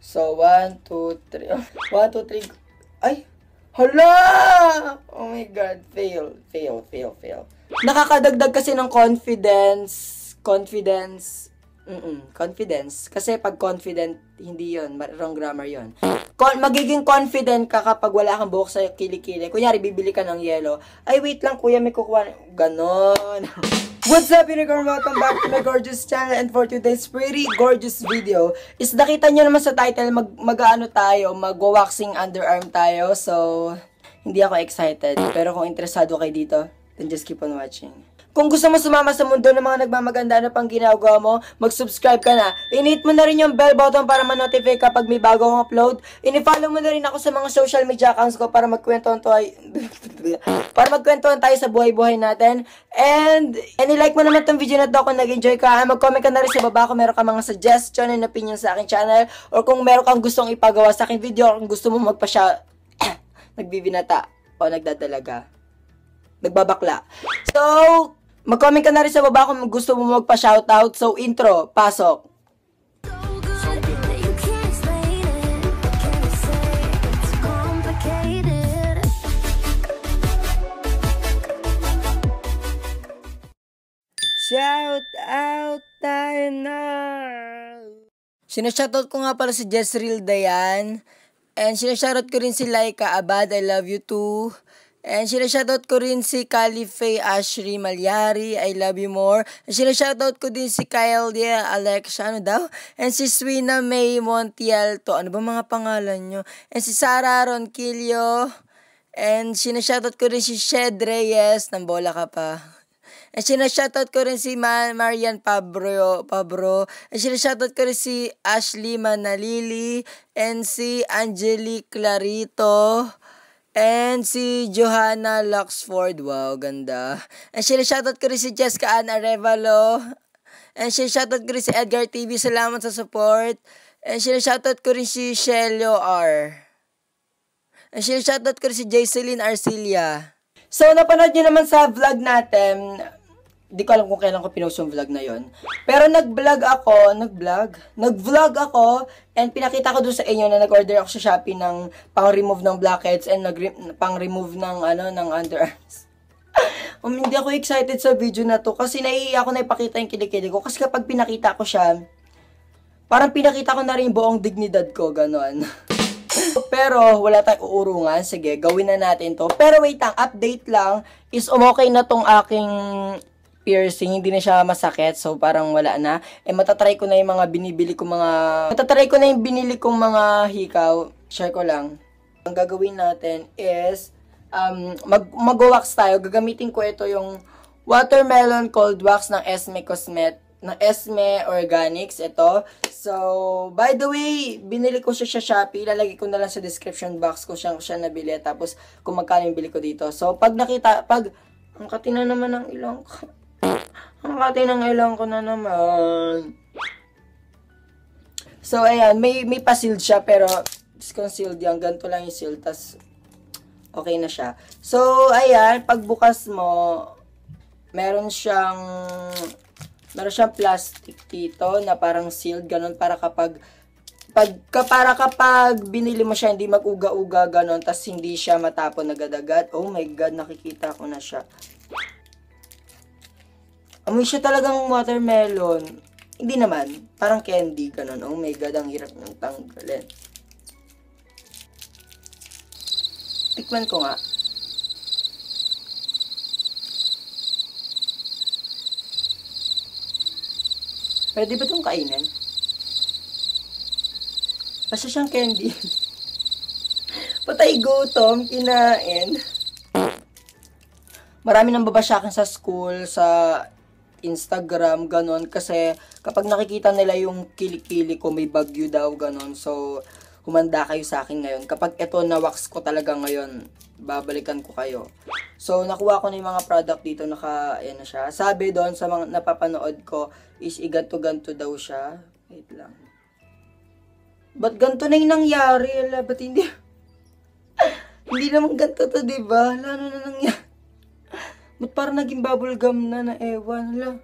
So, 1, 2, 3. 1, 2, 3. Ay! Hala! Oh my God. Fail. Nakakadagdag kasi ng confidence. Confidence. Kasi pag confident, hindi yon, wrong grammar yon. Magiging confident ka kapag wala kang buhok sa kilikili. Kunyari, bibili ka ng yelo. Ay, wait lang, kuya, may kukuha. Ganon. What's up, unicorn? Welcome back to my gorgeous channel. And for today's pretty gorgeous video, is nakita nyo naman sa title, mag-waxing underarm tayo. So, hindi ako excited. Pero kung interesado kayo dito, then just keep on watching. Kung gusto mo sumama sa mundo ng mga nagmamaganda na pang ginagawa mo, mag-subscribe ka na. I-hit mo na rin yung bell button para ma-notify kapag may bagong upload. I-follow mo na rin ako sa mga social media accounts ko para magkwentuhan tayo sa buhay-buhay natin. And i-like mo naman tong video na to kung nag-enjoy ka. Mag-comment ka na rin sa baba kung meron ka mga suggestion and opinion sa aking channel. Or kung meron kang gustong ipagawa sa aking video, or kung gusto mo nagbibinata o nagdadalaga. Nagbabakla. So, mag-comment ka na rin sa baba kung gusto mo magpa-shoutout. So, intro, pasok. Shoutout tayo na! Sinashoutout ko nga pala si Jezreel Dayan. And sinashoutout ko rin si Laika Abad, I love you too. And sinashoutout ko rin si Calife Ashri Malyari, I love you more. And sinashoutout ko din si Kyle Alexia, ano daw? And si Swina May Montiel to, ano ba mga pangalan nyo? And si Sarah Ronquillo. And sinashoutout ko rin si Shed Reyes, nambola ka pa. And sinashoutout ko rin si Marian Pabro. And sinashoutout ko rin si Ashley Manalili. And si Angelique Clarito. And si Johanna Luxford. Wow, ganda. And sinashoutout ko rin si Jessica Ann Arevalo. And sinashoutout ko rin si Edgar TV. Salamat sa support. And sinashoutout ko rin si Shelio R. And sinashoutout ko rin si Jayceline Arcilia. So, napanood nyo naman sa vlog natin. Di ko alam kung kailan ko pinost yung vlog na yon. Pero nag-vlog ako, and pinakita ko doon sa inyo na nag-order ako sa Shopee ng pang-remove ng blackheads and pang-remove ng underarms. Hindi ako excited sa video na to kasi naiiyak ako na ipakita yung kilikili ko. Kasi kapag pinakita ko siya, parang pinakita ko na rin buong dignidad ko, ganon. Pero wala tayong uurungan. Sige, gawin na natin to. Pero wait lang, update lang, is okay na tong aking piercing, hindi na siya masakit, so parang wala na. Matatry ko na yung mga binili kong mga hikaw. Share ko lang. Ang gagawin natin is, mag-wax tayo. Gagamitin ko ito yung watermelon cold wax ng Esme Organics, ito. So, by the way, binili ko siya sa Shopee. Lalagay ko na lang sa description box ko siya nabili. Tapos, kung magkano yung bili ko dito. So, ang katina naman ng ilong ko. Ang katina ng ilong ko na naman. So, ayan, may pa-sealed siya, pero concealed yan. Ganito lang yung seal, tas okay na siya. So, ayan, pagbukas mo, meron siyang plastic dito na parang sealed, ganun, para kapag binili mo siya, hindi mag-uga-uga, ganun, tas hindi siya matapon agad-agad. Oh my God, nakikita ko na siya. Amoy siya talagang watermelon. Hindi naman, parang candy, ganun. Oh my God, ang hirap ng tanggalin. Tikman ko nga. Pwede ba itong kainin? Basta siyang candy. Patay gutom, kinain. Marami nang babasyakin sa school, sa Instagram, ganon. Kasi kapag nakikita nila yung kilikili ko, may bagyo daw, ganon. So, humanda kayo sa akin ngayon. Kapag ito na-wax ko talaga ngayon, babalikan ko kayo. So, nakuha ko na yung mga product dito, ayan na siya. Sabi doon sa mga napapanood ko, is iganto-ganto daw siya. Wait lang. Ba't ganto na yung nangyari? Ba't hindi? Hindi naman ganto to, diba? Ano na nangyari? Ba't parang naging bubblegum na ewan?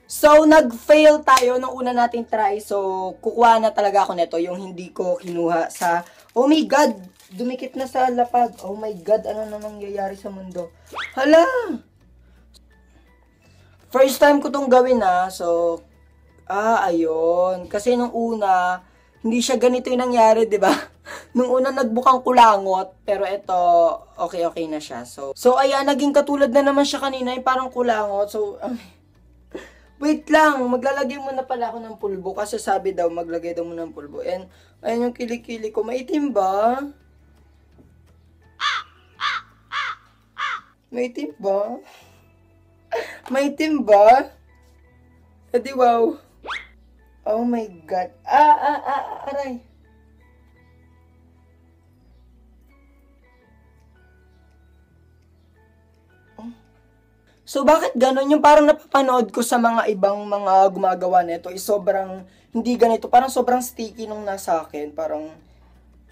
So, nag-fail tayo nung una nating try. So, kukuha na talaga ako nito. Yung hindi ko kinuha sa... Oh my God! Dumikit na sa lapag. Oh my God! Ano na nangyayari sa mundo? Hala! First time ko tong gawin So, ayun. Kasi nung una, hindi siya ganito yung nangyari, di ba? Nung una nagbukang kulangot, pero ito, okay na siya. So ayan, naging katulad na naman siya kanina, yung parang kulangot. So, wait lang, maglalagay muna pala ako ng pulbo. Kasi sabi daw, maglagay daw muna ng pulbo. And, ayan yung kilikili ko. Maitim ba? Maitim ba? Maitim ba? Edi wow. Oh my God. Aray. So, bakit ganon? Yung parang napapanood ko sa mga ibang mga gumagawa nito is sobrang, hindi ganito. Parang sobrang sticky nung nasa akin. Parang,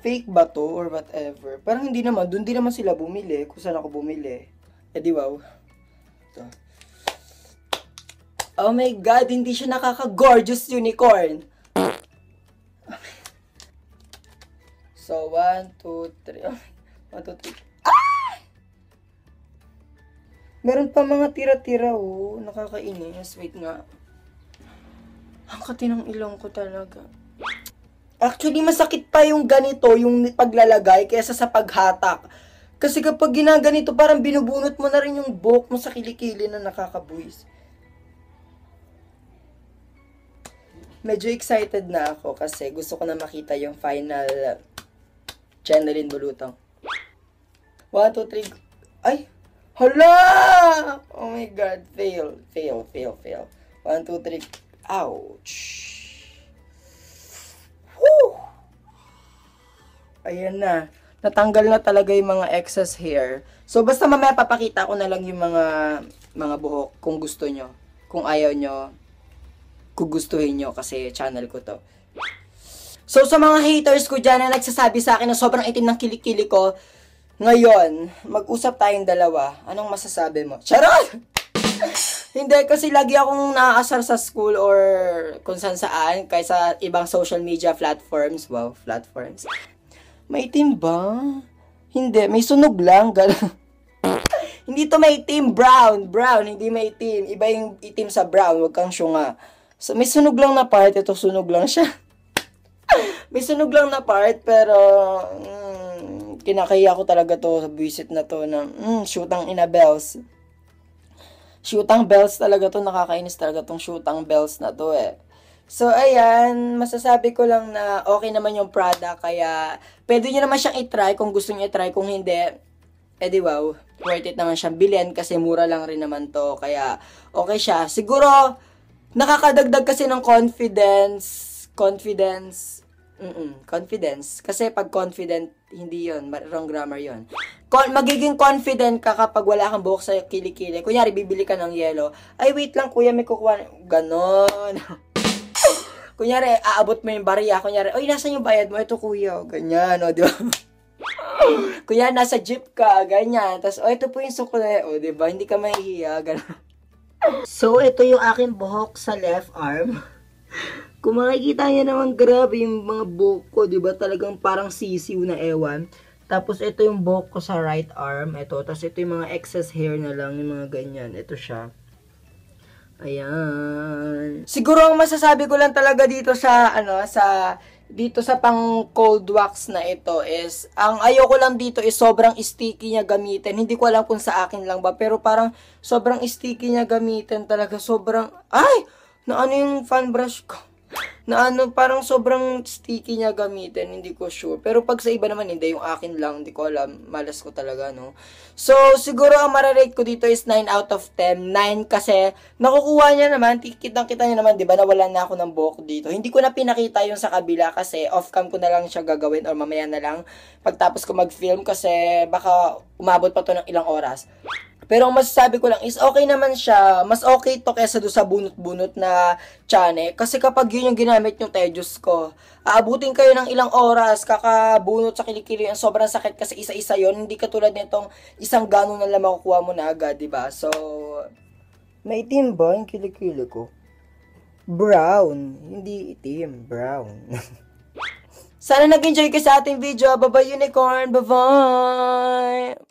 fake ba to or whatever. Parang hindi naman. Doon din naman sila bumili. Kung saan ako bumili. Eh di wow. Ito. Oh my God, hindi siya nakaka-gorgeous unicorn. So, 1, 2, 3. 1, 2, 3. Meron pa mga tira-tira, oh. Nakakainis. Wait nga. Ang kati ng ilong ko talaga. Actually, masakit pa yung ganito, yung paglalagay, kaysa sa paghatak. Kasi kapag ginaganito, parang binubunot mo na rin yung buhok mo sa kilikili na nakakabuwis. Medyo excited na ako kasi gusto ko na makita yung final Channeline Bulutong. 1, 2, 3. Ay! Hala! Oh my God. Fail. 1, 2, 3. Ouch. Woo! Ayan na. Natanggal na talaga yung mga excess hair. So, basta mamaya papakita ko na lang yung mga buhok kung gusto nyo. Kung ayaw nyo, gugustuhin nyo kasi channel ko to. So, sa mga haters ko dyan na nagsasabi sa akin na sobrang itim ng kilikili ko, ngayon, mag-usap tayong dalawa. Anong masasabi mo? Charot! Hindi, kasi lagi akong naaasar sa school or kung saan kaysa ibang social media platforms. Wow, platforms. Maitim ba? Hindi, may sunog lang. Hindi to maitim, brown. Brown, hindi maitim. Iba yung itim sa brown, wag kang syunga. So, may sunog lang na part. Ito, sunog lang siya. May sunog lang na part, pero kinakaya ko talaga to sa visit na to ng shootang ina bells. Shootang bells talaga to, nakakainis talaga tong shootang bells na to eh. So, ayan, masasabi ko lang na okay naman yung product, kaya pwede nyo naman siyang itry kung gusto nyo itry, kung hindi, di wow, worth it naman siyang bilhin kasi mura lang rin naman to, kaya okay siya. Siguro, nakakadagdag kasi ng confidence. Kasi pag confident, hindi yon, wrong grammar yon. Magiging confident ka kapag wala kang buhok sa kilikili. Kunyari, bibili ka ng yelo. Ay, wait lang, kuya, may kukuha. Ganon. Kunyari, aabot mo yung bariya. Kunyari, oy, nasan yung bayad mo? Ito, kuya. Ganyan, o, di ba? Kunyari, nasa jeep ka. Ganyan. Tapos, ito po yung sukle. O, di ba? Hindi ka mahihiya. Ganon. So, ito yung aking buhok sa left arm. Kung makikita niya naman, grabe yung mga buhok ko, di ba? Talagang parang sisiw na ewan. Tapos, ito yung buhok ko sa right arm. Ito. Tapos, ito yung mga excess hair na lang. Yung mga ganyan. Ito siya. Ayan. Siguro, ang masasabi ko lang talaga dito sa, dito sa pang cold wax na ito is, ang ayoko lang dito is sobrang sticky niya gamitin. Hindi ko alam kung sa akin lang ba, pero parang sobrang sticky niya gamitin talaga. Sobrang, na ano yung fan brush ko? Na parang sobrang sticky niya gamitin, hindi ko sure. Pero pag sa iba naman, hindi, yung akin lang, hindi ko alam, malas ko talaga, no? So, siguro ang mararate ko dito is 9 out of 10. 9 kasi, nakukuha niya naman, kitang-kita niya naman, di ba, nawala na ako ng buhok dito. Hindi ko na pinakita yung sa kabila kasi off-cam ko na lang siya gagawin or mamaya na lang pagtapos ko mag-film kasi baka umabot pa to ng ilang oras. Pero ang masasabi ko lang is okay naman siya. Mas okay to kesa do sa bunot-bunot na tiyanek. Kasi kapag yun yung ginamit yung Tedyos ko, aabutin kayo ng ilang oras, kakabunot sa kilikili, ang sobrang sakit kasi isa-isa yon. Hindi katulad nitong isang ganong na lang makukuha mo na agad, diba? So, maitim ba yung kilikili ko? Brown. Hindi itim. Brown. Sana nag-enjoy ka sa ating video. Bye-bye, unicorn. Bye-bye.